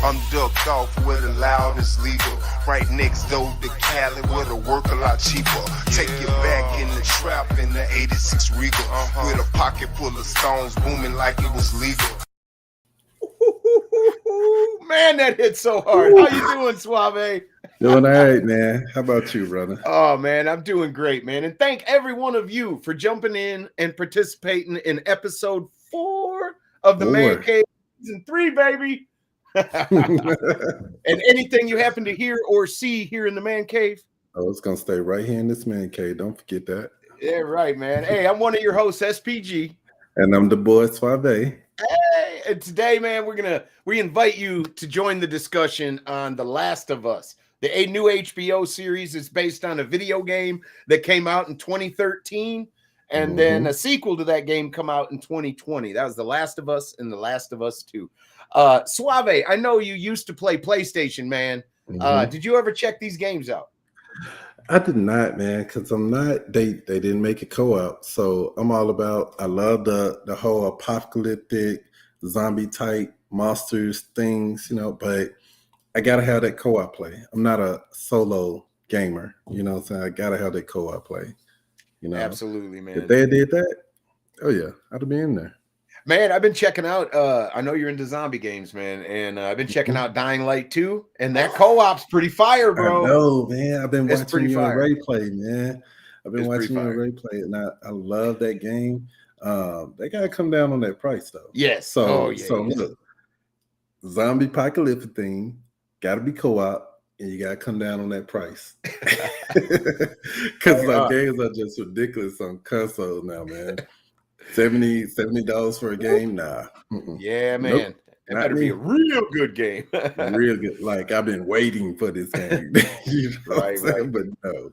I'm ducked off where the loudest legal. Right next door to Cali where the work a lot cheaper. Take you back in the trap in the 86 Regal. With a pocket full of stones booming like it was legal. Man, that hit so hard. How you doing, Suave? Doing all right, man. How about you, brother? Oh, man, I'm doing great, man. And thank every one of you for jumping in and participating in episode 4 of the Man Cave season 3, baby. And anything you happen to hear or see here in the Man Cave? Oh, it's going to stay right here in this Man Cave. Don't forget that. Yeah, right, man. Hey, I'm one of your hosts, SPG. And I'm the boy, Suave. Hey, and today, man, we invite you to join the discussion on The Last of Us. The new HBO series is based on a video game that came out in 2013, and then a sequel to that game come out in 2020. That was The Last of Us and The Last of Us 2. Suave, I know you used to play PlayStation, man. Did you ever check these games out? I did not, man, because I'm not. They didn't make it co-op, so I'm all about. I love the whole apocalyptic zombie type monsters things, but I gotta have that co-op play. I'm not a solo gamer, you know what I'm saying? I gotta have that co-op play. Absolutely, man. If they did that, oh yeah, I'd have been in there. Man, I've been checking out, I know you're into zombie games, man, and I've been checking out Dying Light 2, and that co-op's pretty fire, bro. I know, man. I've been watching you and Ray play, man. I've been watching you and Ray play, and I love that game. They got to come down on that price, though. Yes. So look, zombie apocalypse thing, got to be co-op, and you got to come down on that price. Because games are just ridiculous on console now, man. $70 for a game? Nah. Yeah, man. Nope. It better be a real good game. Real good. Like, I've been waiting for this game. Right. But no,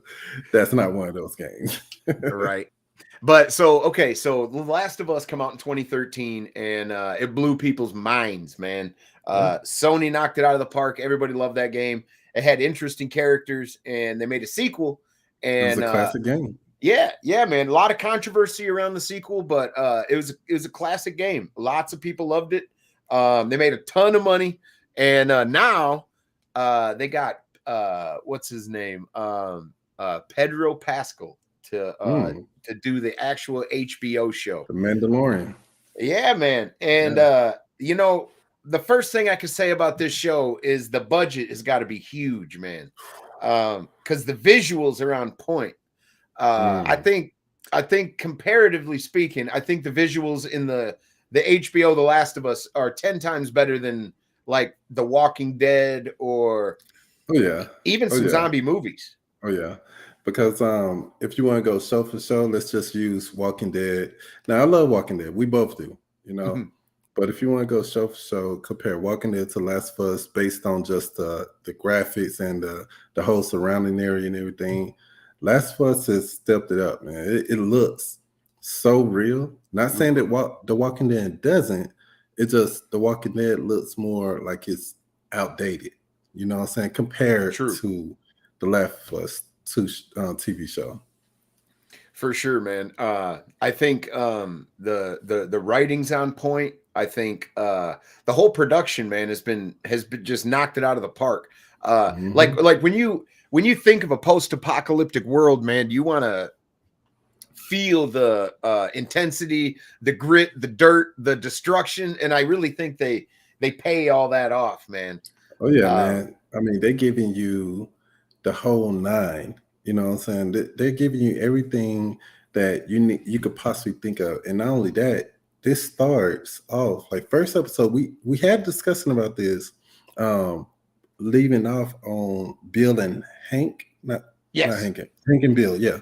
that's not one of those games. Right. But so The Last of Us come out in 2013, and it blew people's minds, man. Sony knocked it out of the park. Everybody loved that game. It had interesting characters, and they made a sequel. And it was a classic game. Yeah, man. A lot of controversy around the sequel, but it was a classic game. Lots of people loved it. They made a ton of money, and now they got what's his name, Pedro Pascal to do the actual HBO show, The Mandalorian. Yeah, man. And the first thing I could say about this show is the budget has got to be huge, man, because the visuals are on point. I think comparatively speaking, I think the visuals in the HBO The Last of Us are 10 times better than like The Walking Dead or even some zombie movies. Oh yeah. Because if you want to go show for show, let's just use Walking Dead. Now I love Walking Dead. We both do, But if you want to go show for show, compare Walking Dead to Last of Us based on just the graphics and the whole surrounding area and everything. Last of Us has stepped it up, man. It looks so real. Not saying that The Walking Dead doesn't. It just The Walking Dead looks more like it's outdated. You know what I'm saying? Compared to The Last of Us TV show. For sure, man. I think the writing's on point. I think the whole production, man, has been just knocked it out of the park. Like when you think of a post-apocalyptic world, man, you want to feel the intensity, the grit, the dirt, the destruction, and I really think they pay all that off, man. Oh yeah, man. I mean, they're giving you the whole nine. You know what I'm saying? They're giving you everything that you could possibly think of, and not only that, this starts off like first episode. We had discussion about this, leaving off on Bill and Hank. Not Hank and Bill. Yeah.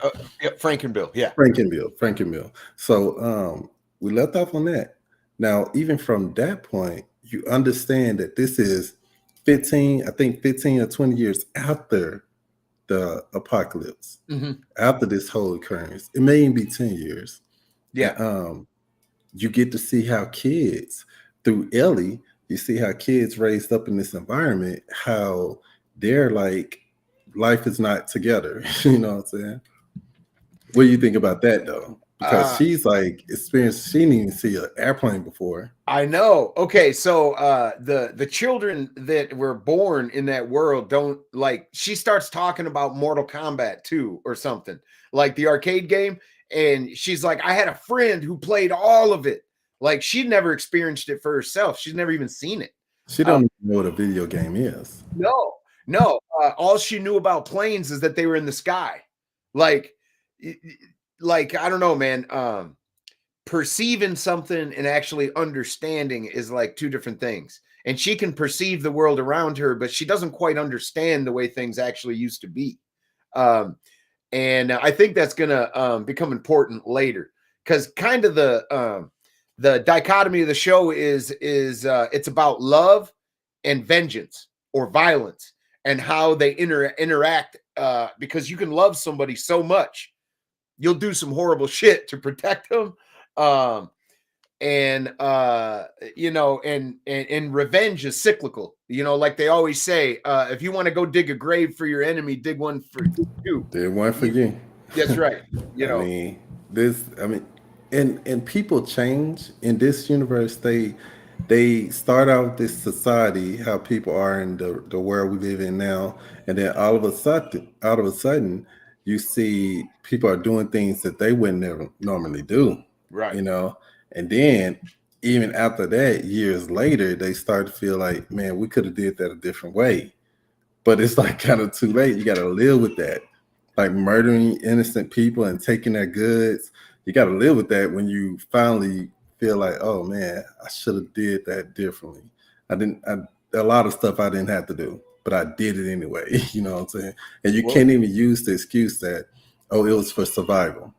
Frank and Bill. Yeah. Frank and Bill. So we left off on that. Now, even from that point, you understand that this is 15 or 20 years after the apocalypse, after this whole occurrence. It may even be 10 years. Yeah. You get to see how kids, through Ellie, you see how kids raised up in this environment, how they're like, life is not together. You know what I'm saying? What do you think about that, though? because she's like experienced. She didn't even see an airplane before. I know. Okay, so the children that were born in that world don't like. She starts talking about Mortal Kombat 2 or something like the arcade game, and she's like, "I had a friend who played all of it." Like she'd never experienced it for herself. She's never even seen it. She don't even know what a video game is. No, no. All she knew about planes is that they were in the sky. Like, like I don't know, man. Perceiving something and actually understanding is like two different things. And she can perceive the world around her, but she doesn't quite understand the way things actually used to be. And I think that's gonna become important later, because kind of the dichotomy of the show is it's about love and vengeance or violence and how they interact. Because you can love somebody so much, you'll do some horrible shit to protect them. And you know, and revenge is cyclical, you know, like they always say, if you want to go dig a grave for your enemy, dig one for you. Dig one for you. That's right. You know, I mean, and people change in this universe. They start out this society, how people are in the world we live in now, and then all of a sudden, you see people are doing things that they would never normally do. right. You know, and then even after that, years later, they start to feel like, man, we could have did that a different way. But it's like kind of too late. You got to live with that, like murdering innocent people and taking their goods. You got to live with that when you finally feel like, oh man, I should have did that differently. A lot of stuff I didn't have to do, but I did it anyway. You know what I'm saying? And you can't even use the excuse that, oh, it was for survival.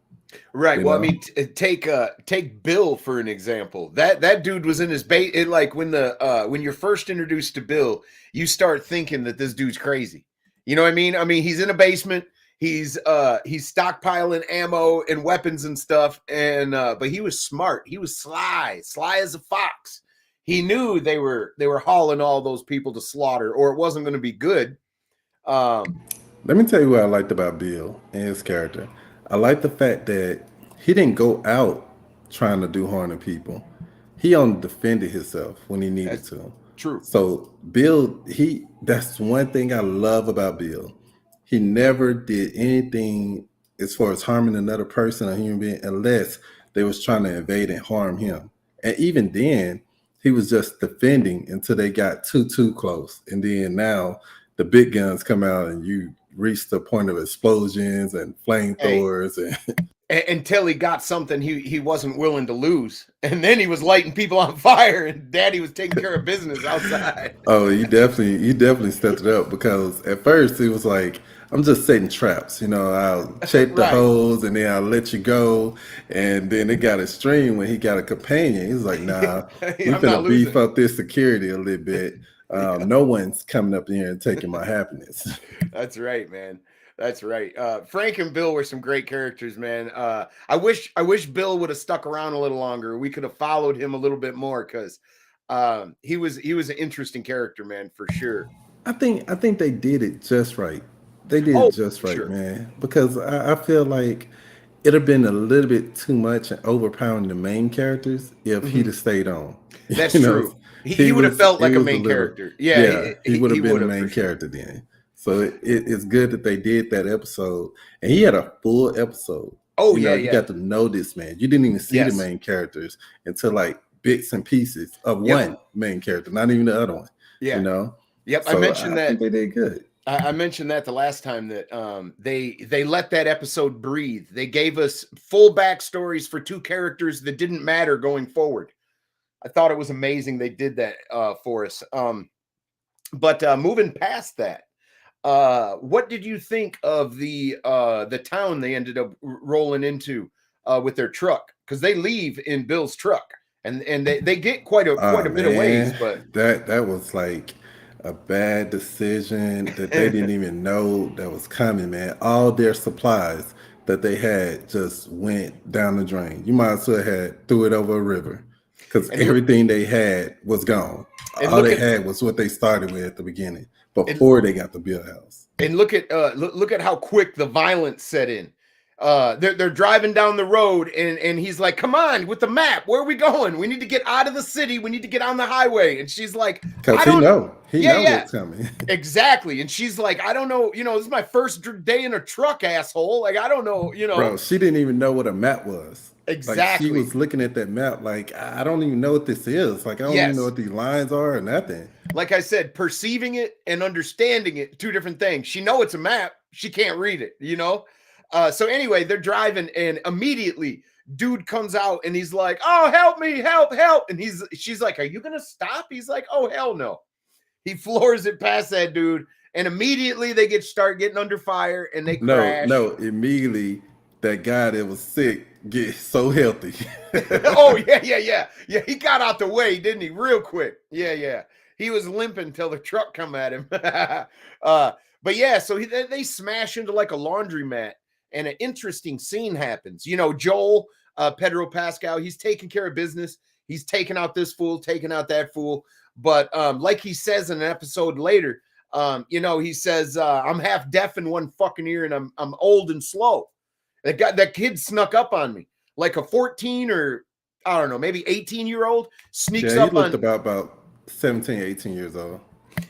Right. Well, know? I mean, take Bill for an example. That dude was in his bait. Like when you're first introduced to Bill, you start thinking that this dude's crazy. You know what I mean? I mean, he's in a basement. He's stockpiling ammo and weapons and stuff. And but he was smart. He was sly as a fox. He knew they were hauling all those people to slaughter, or it wasn't going to be good. Let me tell you what I liked about Bill and his character. I like the fact that he didn't go out trying to do harm to people. He only defended himself when he needed to. True. So Bill, that's one thing I love about Bill. He never did anything as far as harming another person, a human being, unless they was trying to invade and harm him. And even then, he was just defending until they got too close. And then now the big guns come out and you reached the point of explosions and flamethrowers, until he got something he wasn't willing to lose, and then he was lighting people on fire, and Daddy was taking care of business outside. Oh, he definitely stepped it up, because at first he was like, I'm just setting traps, you know, I'll shape the holes and then I'll let you go. And then it got extreme when he got a companion. He's like, nah, we're gonna beef up this security a little bit. No one's coming up here and taking my happiness. That's right, man. That's right. Frank and Bill were some great characters, man. I wish Bill would have stuck around a little longer. We could have followed him a little bit more, because he was an interesting character, man, for sure. I think they did it just right. They did it just right, sure, man. Because I feel like it'd have been a little bit too much and overpowering the main characers if he'd have stayed on. That's true. He would have felt like a main character. Yeah, he would have been the main character then. So it's good that they did that episode, and he had a full episode. Oh, you got to know this man. You didn't even see the main characters until like bits and pieces of one main character, not even the other one. Yeah, you know. Yep, so I mentioned that. I think they did good. I mentioned that the last time that they let that episode breathe. They gave us full backstories for two characters that didn't matter going forward. I thought it was amazing they did that for us. But moving past that, what did you think of the town they ended up rolling into with their truck? Because they leave in Bill's truck, and they get quite a bit of ways. But that was like a bad decision that they didn't even know that was coming, man. All their supplies that they had just went down the drain. You might as well had threw it over a river, because everything they had was gone. All they had was what they started with at the beginning before they got the Bill house. And look at how quick the violence set in. they're driving down the road, and he's like, come on with the map, where are we going? We need to get out of the city, we need to get on the highway. And she's like, Because I don't he yeah, know yeah, what's coming. exactly. And she's like, I don't know, this is my first day in a truck, asshole. Like, I don't know, Bro, she didn't even know what a map was. exactly. Like, she was looking at that map like, I don't even know what this is. Like, I don't even know what these lines are or nothing. Like I said, perceiving it and understanding it, two different things. She know it's a map, she can't read it, so anyway, they're driving, and immediately dude comes out, and he's like, oh, help me, help. And she's like, are you gonna stop? He's like, oh, hell no. He floors it past that dude, and immediately they start getting under fire, and they crash. No, immediately that guy that was sick gets so healthy. Oh, yeah. He got out the way, didn't he? Real quick. Yeah. He was limping till the truck come at him. But yeah, so they smash into like a laundromat, and an interesting scene happens. Joel, Pedro Pascal, he's taking care of business. He's taking out this fool, taking out that fool. But like he says in an episode later, he says, I'm half deaf in one fucking ear, and I'm old and slow. That kid snuck up on me, like a 14 or I don't know, maybe 18-year-old sneaks up on. He looked about 17, 18 years old.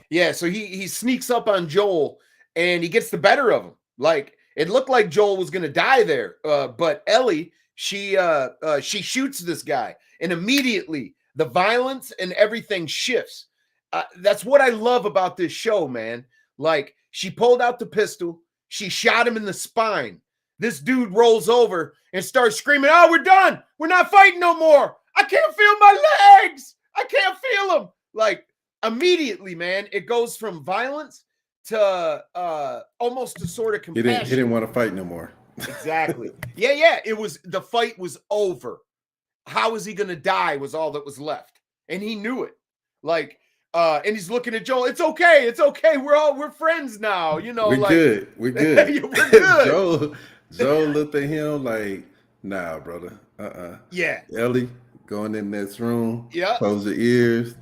Yeah, so he sneaks up on Joel, and he gets the better of him. Like, it looked like Joel was gonna die there, but Ellie, she shoots this guy, and immediately the violence and everything shifts. That's what I love about this show, man. Like, she pulled out the pistol, she shot him in the spine. This dude rolls over and starts screaming, oh, we're done. We're not fighting no more. I can't feel my legs. I can't feel them. Like, immediately, man, it goes from violence to almost a sort of compassion. He didn't want to fight no more. Exactly. Yeah. The fight was over. How is he going to die was all that was left. And he knew it. Like, and he's looking at Joel. It's okay. We're friends now. We're like, good. We're good. We're good. Joel looked at him like, nah, brother. Yeah. Ellie, go in this room. Yeah. Close your ears,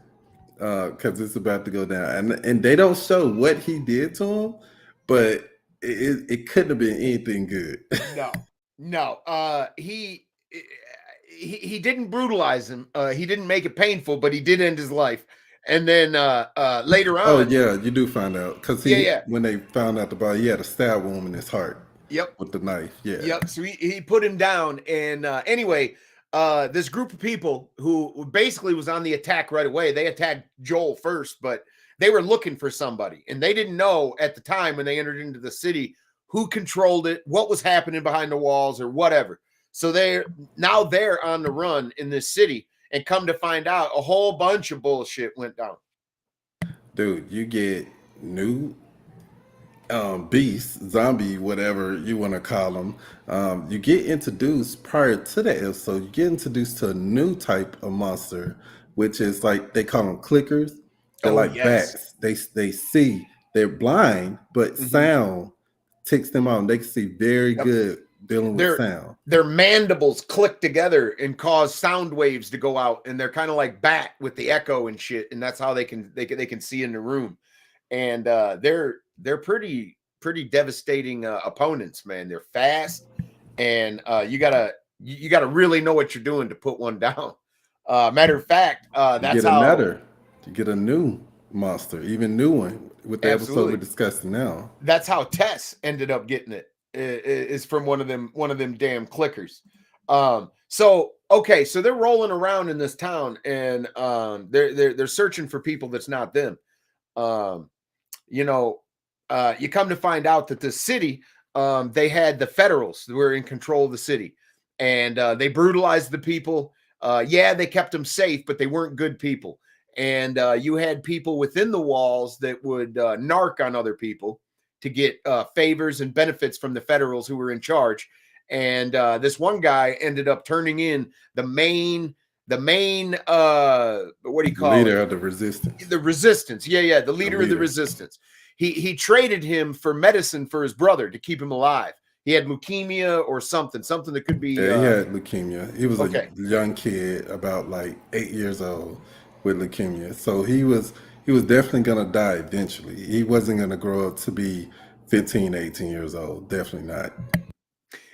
because it's about to go down. And they don't show what he did to him, but it couldn't have been anything good. No. He didn't brutalize him. He didn't make it painful, but he did end his life. And then later on. Oh yeah, you do find out, because when they found out the body, he had a stab wound in his heart. Yep. With the knife. Yeah. Yep. So he put him down. And anyway, this group of people who basically was on the attack right away, they attacked Joel first, but they were looking for somebody. And they didn't know at the time when they entered into the city who controlled it, what was happening behind the walls or whatever. So they're on the run in this city, and come to find out a whole bunch of bullshit went down. Dude, you get new beast, zombie, whatever you want to call them. You get introduced prior to that episode. You get introduced to a new type of monster, which is like, they call them clickers. They're bats. They see. They're blind, but sound ticks them out. They can see very good dealing with sound. Their mandibles click together and cause sound waves to go out, and they're kind of like bat with the echo and shit. And that's how they can see in the room. And they're pretty devastating opponents, man. They're fast, and you gotta really know what you're doing to put one down. Matter of fact, that's how you get a new monster, even new one, with the episode we're discussing now. That's how Tess ended up getting it. Is from one of them damn clickers. So they're rolling around in this town, and they're searching for people that's not them. You come to find out that the city, they had the Federals that were in control of the city, and they brutalized the people. They kept them safe, but they weren't good people. And you had people within the walls that would narc on other people to get favors and benefits from the Federals who were in charge. And this one guy ended up turning in the main what do you call leader it? of the resistance. The resistance. Yeah. The leader of the resistance. He traded him for medicine for his brother to keep him alive. He had leukemia or something that could be. Yeah, he had leukemia. He was a young kid, about like 8 years old, with leukemia. So he was definitely gonna die eventually. He wasn't gonna grow up to be 15, 18 years old. Definitely not.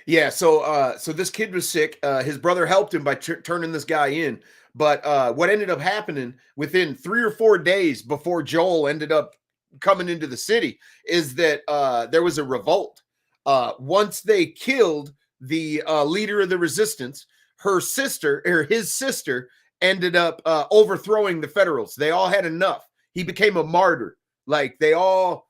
Yeah, so this kid was sick. His brother helped him by turning this guy in. But what ended up happening within 3 or 4 days before Joel ended up coming into the city is that there was a revolt. Once they killed the leader of the resistance, his sister ended up overthrowing the Federals. They all had enough. He became a martyr. Like they overthrew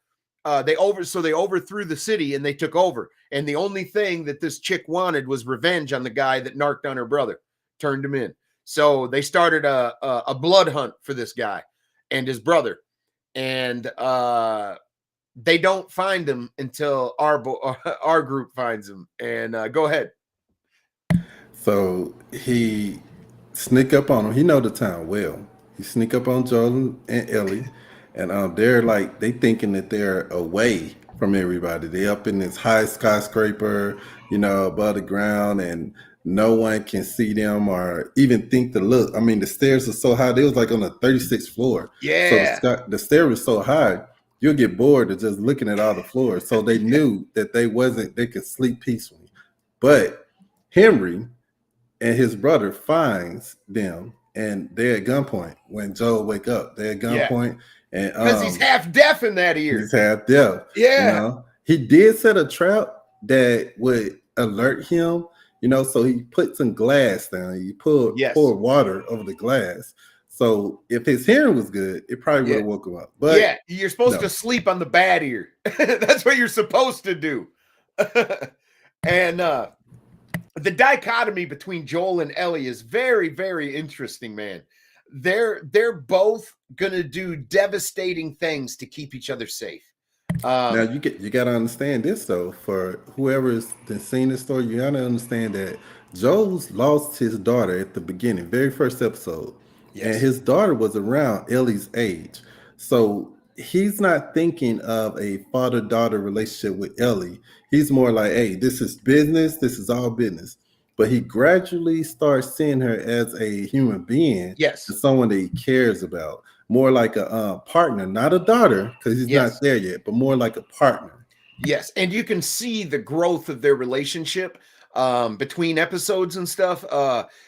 the city and they took over. And the only thing that this chick wanted was revenge on the guy that narked on her brother, turned him in. So they started a blood hunt for this guy and his brother. And they don't find him until our group finds him. And go ahead. So he sneak up on him. He know the town well. He sneak up on Joel and Ellie, and they're like they thinking that they're away from everybody. They up in this high skyscraper, above the ground, and no one can see them or even think to look. I mean, the stairs are so high. They was like on the 36th floor. Yeah. So the stair was so high, you'll get bored of just looking at all the floors. So they knew that they could sleep peacefully. But Henry and his brother finds them, and they're at gunpoint when Joel wake up. They're at gunpoint, and because he's half deaf in that ear. He's half deaf. Yeah, he did set a trap that would alert him. So he put some glass down. He poured water over the glass. So if his hearing was good, it probably would have woke him up. But you're supposed to sleep on the bad ear. That's what you're supposed to do. And the dichotomy between Joel and Ellie is very, very interesting, man. They're both gonna do devastating things to keep each other safe. Now you got to understand this though. For whoever's seen this story, you got to understand that Joel's lost his daughter at the beginning, very first episode, and his daughter was around Ellie's age. So he's not thinking of a father-daughter relationship with Ellie. He's more like, hey, this is business. This is all business. But he gradually starts seeing her as a human being, someone that he cares about. More like a partner, not a daughter, because he's not there yet, but more like a partner. Yes, and you can see the growth of their relationship between episodes and stuff,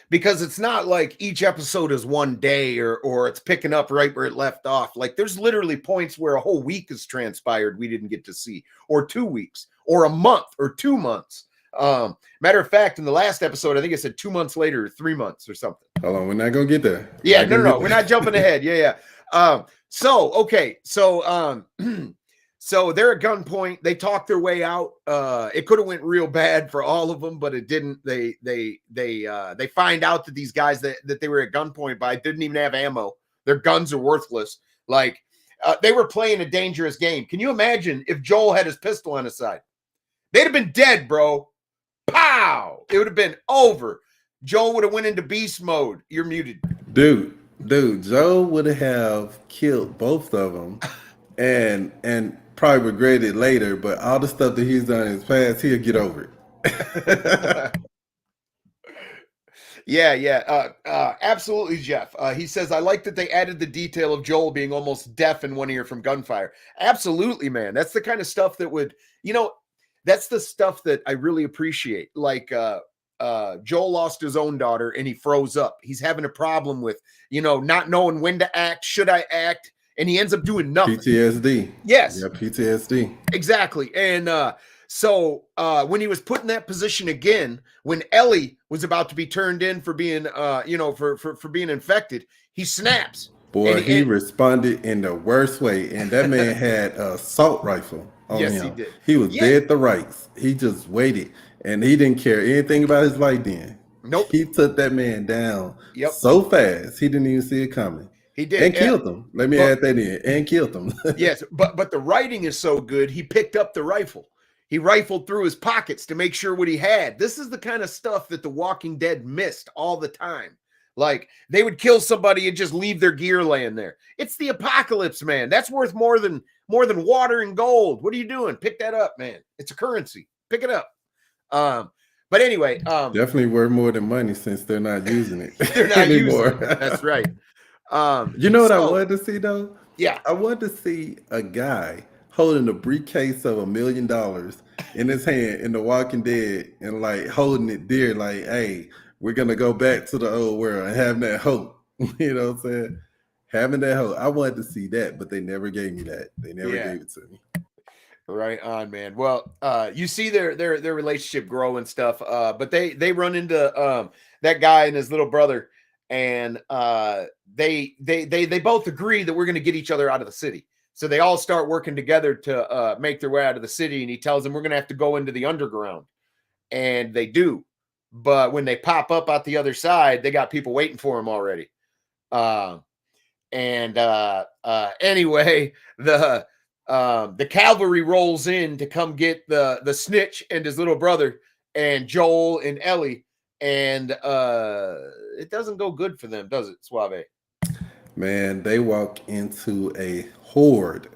because it's not like each episode is one day or it's picking up right where it left off. Like there's literally points where a whole week has transpired we didn't get to see, or 2 weeks, or a month, or 2 months. Matter of fact, in the last episode, I think it said 2 months later, or 3 months or something. Hold on, we're not gonna get there. No, we're not jumping ahead. So they're at gunpoint. They talk their way out. It could have went real bad for all of them, but it didn't. They find out that these guys that they were at gunpoint by didn't even have ammo. Their guns are worthless. Like they were playing a dangerous game. Can you imagine if Joel had his pistol on his side? They'd have been dead, bro. Pow! It would have been over. Joel would have went into beast mode. You're muted. Dude, Joe would have killed both of them and probably regret it later, but all the stuff that he's done in his past, he'll get over it. Absolutely, Jeff. He says, I like that they added the detail of Joel being almost deaf in one ear from gunfire. Absolutely, man. That's the kind of stuff that would, that's the stuff that I really appreciate. Like, Joel lost his own daughter and he froze up. He's having a problem with, not knowing when to act. Should I act? And he ends up doing nothing. PTSD. Yes. Yeah, PTSD. Exactly. And so when he was put in that position again, when Ellie was about to be turned in for being, for being infected, he snaps. Boy, he responded in the worst way. And that man had an assault rifle on him. He did. He was dead to rights. He just waited. And he didn't care anything about his life then. Nope. He took that man down so fast, he didn't even see it coming. He did. And killed him. Let me add that in. And killed him. Yes, but the writing is so good, he picked up the rifle. He rifled through his pockets to make sure what he had. This is the kind of stuff that The Walking Dead missed all the time. Like, they would kill somebody and just leave their gear laying there. It's the apocalypse, man. That's worth more than water and gold. What are you doing? Pick that up, man. It's a currency. Pick it up. But anyway, definitely worth more than money since they're not using it. They're not anymore. Using it. That's right. You know what I wanted to see though? Yeah. I wanted to see a guy holding a briefcase of $1 million in his hand in The Walking Dead and like holding it dear, like, hey, we're gonna go back to the old world and having that hope. You know what I'm saying? Having that hope. I wanted to see that, but they never gave me that. They never Yeah. gave it to me. Right on, man. Well, you see their relationship grow and stuff. But they run into that guy and his little brother, and they both agree that we're going to get each other out of the city. So they all start working together to make their way out of the city. And he tells them we're going to have to go into the underground, and they do. But when they pop up out the other side, they got people waiting for them already. Uh, anyway, the cavalry rolls in to come get the snitch and his little brother and Joel and Ellie, and it doesn't go good for them, does it, Suave? Man, they walk into a horde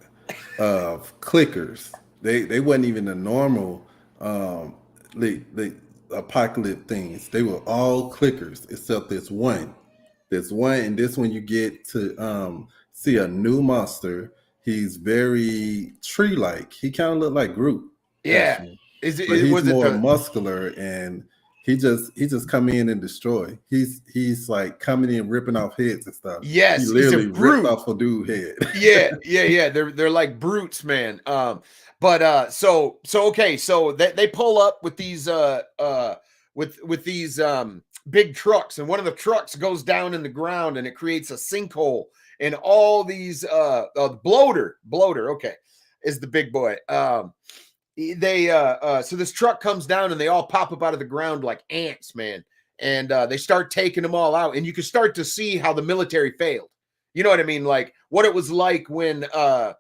of clickers. They wasn't even the normal the apocalypse things. They were all clickers except this one. There's one, and this one you get to see a new monster. He's very tree-like. He kind of looked like Groot. Yeah. Actually. Is it? But he's Was it more the? muscular, and he just come in and destroy. He's like coming in ripping off heads and stuff. Yes, He he's a literally brute. ripped off a dude's head. Yeah. They're like brutes, man. So okay, so they pull up with these with these big trucks, and one of the trucks goes down in the ground and it creates a sinkhole, and all these bloater, okay, is the big boy. So this truck comes down and they all pop up out of the ground like ants, man. And they start taking them all out, and you can start to see how the military failed. You know what I mean? Like what it was like when the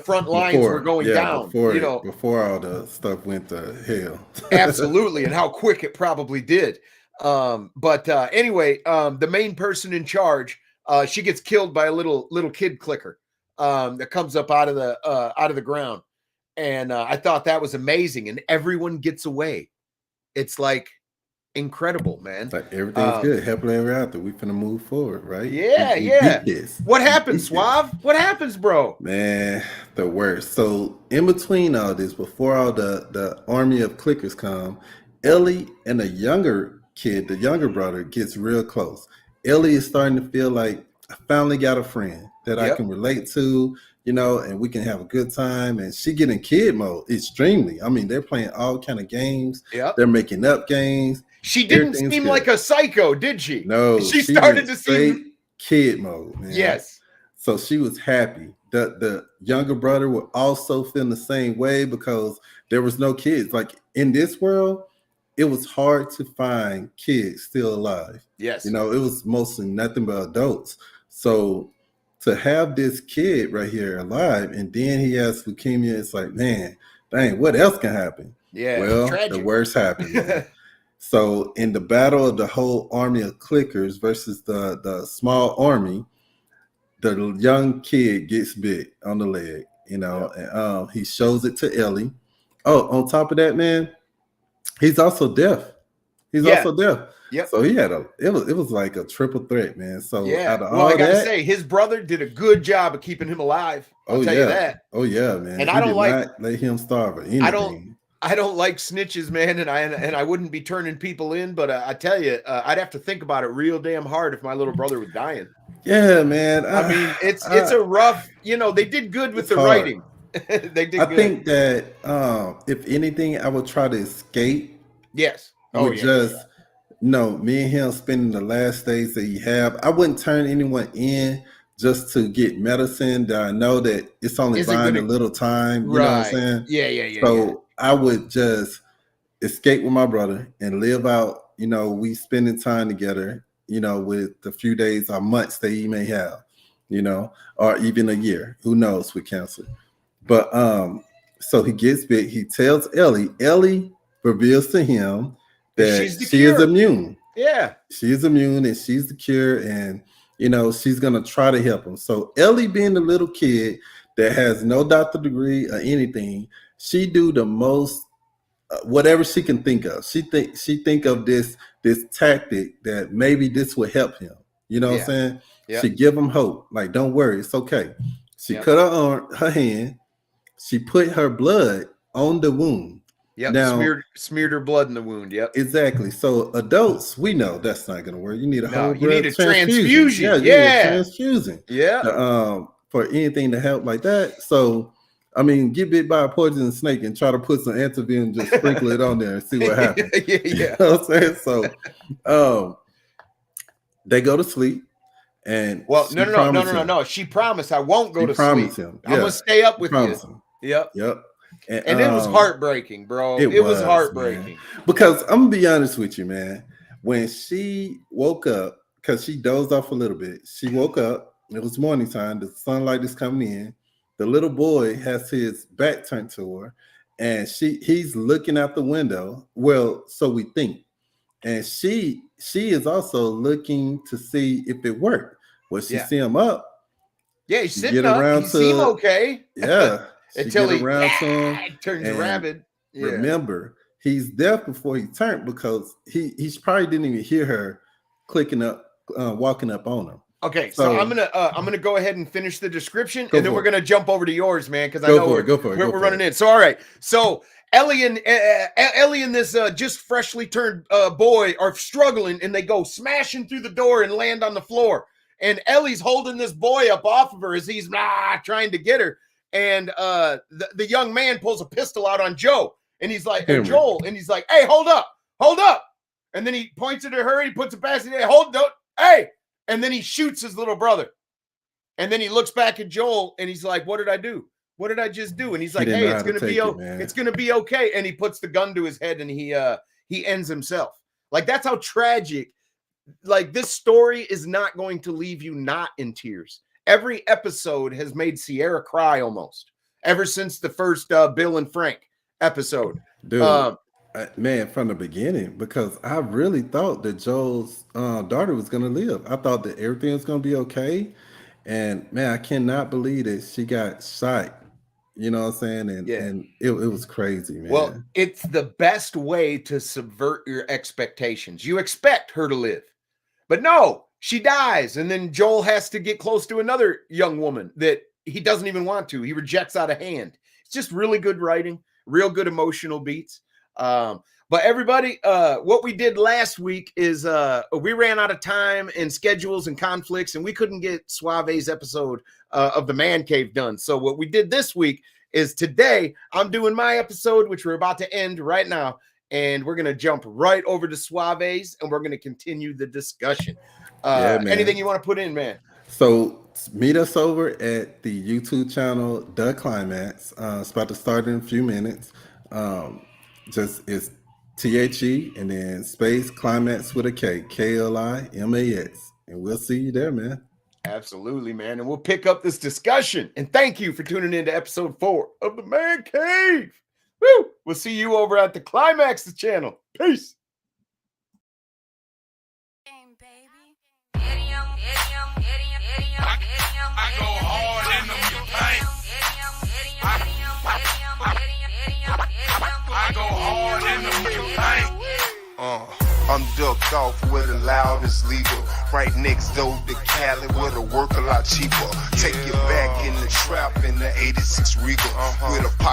front lines were going down. Before all the stuff went to hell. Absolutely, and how quick it probably did. Anyway, the main person in charge, she gets killed by a little kid clicker that comes up out of the ground, and I thought that was amazing. And everyone gets away. It's like incredible, man. Like everything's good. Happily ever after. We finna move forward, right? Yeah, we yeah. beat this. What happens, Suave? What happens, bro? Man, the worst. So in between all this, before all the army of clickers come, Ellie and the younger kid, the younger brother, gets real close. Ellie is starting to feel like I finally got a friend that I can relate to, and we can have a good time. And she get in kid mode extremely. I mean, they're playing all kind of games. Yep. They're making up games. She didn't seem like a psycho, did she? No, she started to seem kid mode, man. Yes. So she was happy. The younger brother would also feel the same way because there was no kids. Like in this world, it was hard to find kids still alive. Yes. It was mostly nothing but adults. So to have this kid right here alive, and then he has leukemia, it's like, man, dang, what else can happen? Yeah. Well, tragic. The worst happened. So in the battle of the whole army of clickers versus the small army, the young kid gets bit on the leg, and he shows it to Ellie. Oh, on top of that, man, he's also deaf. Yep. So he had it was like a triple threat, man. So out of I gotta say, his brother did a good job of keeping him alive. I'll tell you that. Oh yeah, man. And I don't not let him starve or anything. I don't like snitches, man, and I wouldn't be turning people in, but I tell you, I'd have to think about it real damn hard if my little brother was dying. Yeah, man. I mean, it's a rough. They did good with the writing. They did. I think that if anything, I would try to escape. Yes. Me and him spending the last days that he have. I wouldn't turn anyone in just to get medicine that I know that it's only buying a little time. You know what I'm saying? Yeah. So I would just escape with my brother and live out, we spending time together, with the few days or months that he may have, or even a year, who knows with cancer. But so he gets bit. He tells Ellie reveals to him that she is immune. Yeah. She is immune and she's the cure, and she's gonna try to help him. So Ellie, being the little kid that has no doctor degree or anything, she do the most whatever she can think of. She think of this tactic that maybe this will help him. You know what I'm saying? Yep. She give him hope. Like, don't worry, it's okay. She cut her hand. She put her blood on the wound. Yep, Now, smeared her blood in the wound. Yep. exactly. So adults, we know that's not going to work. You need a whole you need blood a transfusion. Yeah, you need a transfusion. Yeah. For anything to help like that. So, I mean, get bit by a poisonous snake and try to put some antivenom and just sprinkle it on there and see what happens. Yeah. You know what I'm saying? So, they go to sleep. And no. She promised I won't go to sleep. Him. I'm gonna stay up with you. Him. Yep. And it was heartbreaking, bro. It was heartbreaking. Man. Because I'm gonna be honest with you, man. When she woke up, because she dozed off a little bit, she woke up. It was morning time. The sunlight is coming in. The little boy has his back turned to her, and he's looking out the window. Well, so we think. And she is also looking to see if it worked. Well, she see him up. Yeah, he's sitting up. He seemed okay. Yeah. Until he turns rabid. Yeah. Remember, he's deaf before he turned because he probably didn't even hear her walking up on him. Okay, so I'm gonna go ahead and finish the description, and then we're gonna jump over to yours, man, because I know we're running in. So all right, so Ellie and this just freshly turned boy are struggling, and they go smashing through the door and land on the floor. And Ellie's holding this boy up off of her as he's trying to get her. And the young man pulls a pistol out on Joe, and he's like, Joel, and he's like, "Hey, hold up!" And then he points it at her, and he puts it past it. Hey! And then he shoots his little brother. And then he looks back at Joel, and he's like, "What did I do? What did I just do?" And he's like, "Hey, it's gonna be okay." And he puts the gun to his head, and he ends himself. Like, that's how tragic. Like, this story is not going to leave you not in tears. Every episode has made Sierra cry almost ever since the first Bill and Frank episode. Dude, man, from the beginning, because I really thought that Joel's daughter was going to live. I thought that everything was going to be okay. And man, I cannot believe that she got shot. You know what I'm saying? And it was crazy, man. Well, it's the best way to subvert your expectations. You expect her to live, but no. She dies, and then Joel has to get close to another young woman that he doesn't even want to. He rejects out of hand. It's just really good writing, real good emotional beats. But everybody, what we did last week is we ran out of time and schedules and conflicts, and we couldn't get Suave's episode of the Man Cave done. So what we did this week is today I'm doing my episode, which we're about to end right now, and we're going to jump right over to Suave's, and we're going to continue the discussion. Anything you want to put in, man? So meet us over at the YouTube channel, The Climax. It's about to start in a few minutes. It's THE and then space Climax with a K, KLIMAX. And we'll see you there, man. Absolutely, man. And we'll pick up this discussion. And thank you for tuning in to episode 4 of the Man Cave. Woo! We'll see you over at the Climax channel. Peace. I go hard in the paint. I go hard in the paint. I'm ducked off where the loudest leader. Right next door to Cali where the work a lot cheaper. Take you back in the trap in the 86 Regal with a pocket.